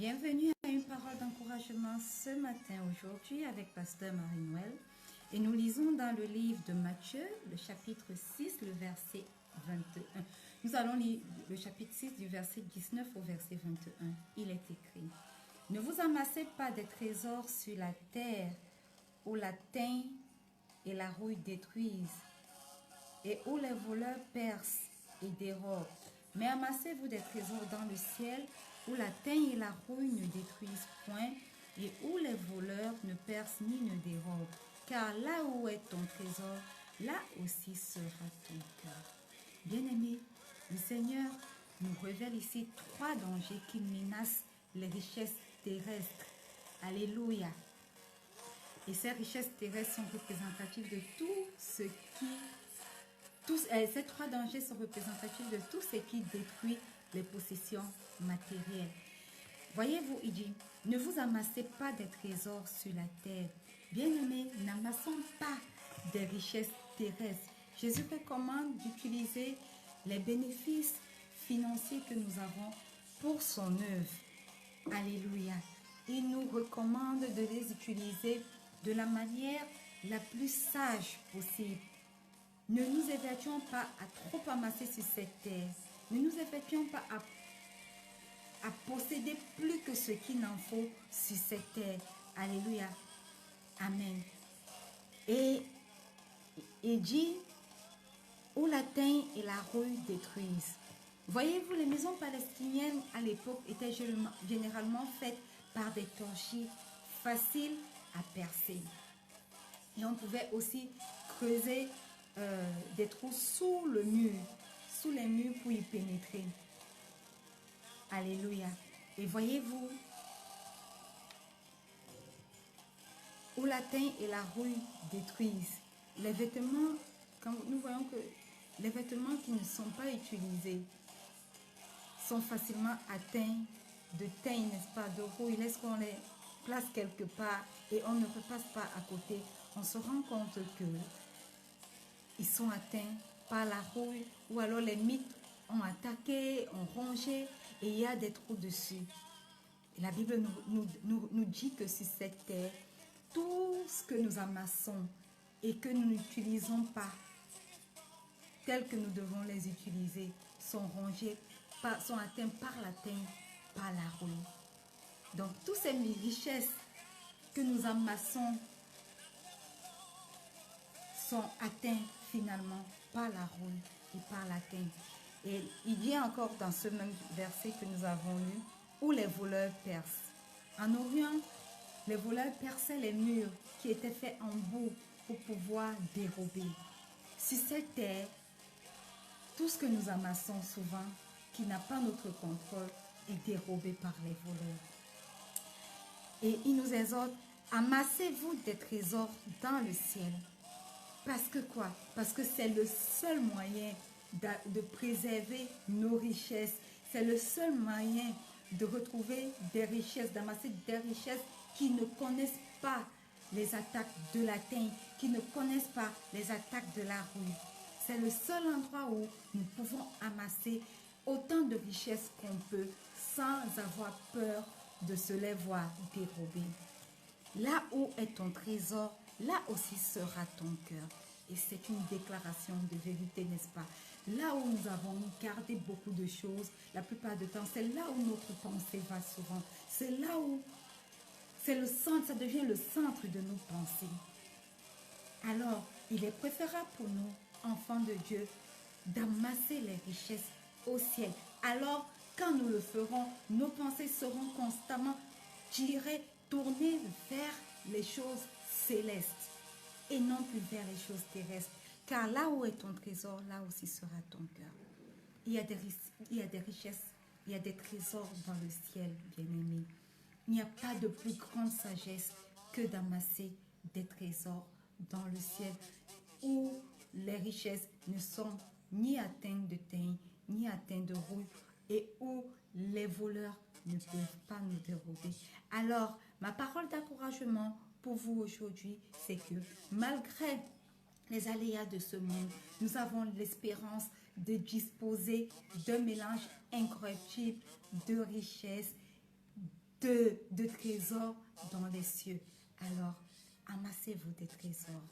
Bienvenue à une parole d'encouragement ce matin, aujourd'hui, avec Pasteur Marie-Noël. Et nous lisons dans le livre de Matthieu, le chapitre 6, le verset 21. Nous allons lire le chapitre 6 du verset 19 au verset 21. Il est écrit: Ne vous amassez pas des trésors sur la terre, où la teigne et la rouille détruisent, et où les voleurs percent et dérobent. Mais amassez-vous des trésors dans le ciel, où la teigne et la rouille ne détruisent point, et où les voleurs ne percent ni ne dérobent. Car là où est ton trésor, là aussi sera ton cœur. Bien-aimés, le Seigneur nous révèle ici trois dangers qui menacent les richesses terrestres. Alléluia. Et ces richesses terrestres sont représentatives de tout ce qui... ces trois dangers sont représentatifs de tout ce qui détruit les possessions matérielles. Voyez-vous, il dit, ne vous amassez pas des trésors sur la terre. Bien-aimés, n'amassons pas des richesses terrestres. Jésus recommande d'utiliser les bénéfices financiers que nous avons pour son œuvre. Alléluia. Il nous recommande de les utiliser de la manière la plus sage possible. Ne nous évertuons pas à trop amasser sur cette terre. Ne nous évertuons pas à posséder plus que ce qu'il en faut sur cette terre. Alléluia. Amen. Et il dit, où la teigne et la rouille détruisent. Voyez-vous, les maisons palestiniennes à l'époque étaient généralement faites par des torchis faciles à percer. Et on pouvait aussi creuser des trous sous le mur, sous les murs pour y pénétrer. Alléluia. Et voyez-vous, où la teigne et la rouille détruisent. Les vêtements, quand nous voyons que les vêtements qui ne sont pas utilisés sont facilement atteints de teigne, n'est-ce pas, de rouille. Lorsqu'on les place quelque part et on ne repasse pas à côté, on se rend compte que ils sont atteints par la rouille, ou alors les mites ont attaqué, ont rongé et il y a des trous dessus. Et la Bible nous dit que sur cette terre, tout ce que nous amassons et que nous n'utilisons pas tel que nous devons les utiliser sont rongés, sont atteints par la teigne, par la rouille. Donc toutes ces richesses que nous amassons sont atteints finalement par la rouille et par la teigne. Et il y a encore dans ce même verset que nous avons lu, où les voleurs percent. En Orient, les voleurs perçaient les murs qui étaient faits en boue pour pouvoir dérober. Sur cette terre, tout ce que nous amassons souvent, qui n'a pas notre contrôle, est dérobé par les voleurs. Et il nous exhorte, amassez-vous des trésors dans le ciel. Parce que quoi? Parce que c'est le seul moyen de préserver nos richesses. C'est le seul moyen de retrouver des richesses, d'amasser des richesses qui ne connaissent pas les attaques de la teigne, qui ne connaissent pas les attaques de la rouille. C'est le seul endroit où nous pouvons amasser autant de richesses qu'on peut sans avoir peur de se les voir dérober. Là où est ton trésor, là aussi sera ton cœur. Et c'est une déclaration de vérité, n'est-ce pas? Là où nous avons gardé beaucoup de choses, la plupart du temps, c'est là où notre pensée va souvent. C'est là où c'est le centre, ça devient le centre de nos pensées. Alors, il est préférable pour nous, enfants de Dieu, d'amasser les richesses au ciel. Alors, quand nous le ferons, nos pensées seront constamment tirées, tournées vers les choses célestes et non plus vers les choses terrestres. Car là où est ton trésor, là aussi sera ton cœur. Il y a des richesses, il y a des trésors dans le ciel, bien-aimés. Il n'y a pas de plus grande sagesse que d'amasser des trésors dans le ciel où les richesses ne sont ni atteintes de teigne, ni atteintes de rouille et où les voleurs ne peuvent pas nous dérober. Alors, ma parole d'encouragement pour vous aujourd'hui, c'est que malgré les aléas de ce monde, nous avons l'espérance de disposer d'un mélange incorruptible de richesses, de trésors dans les cieux. Alors, amassez-vous des trésors.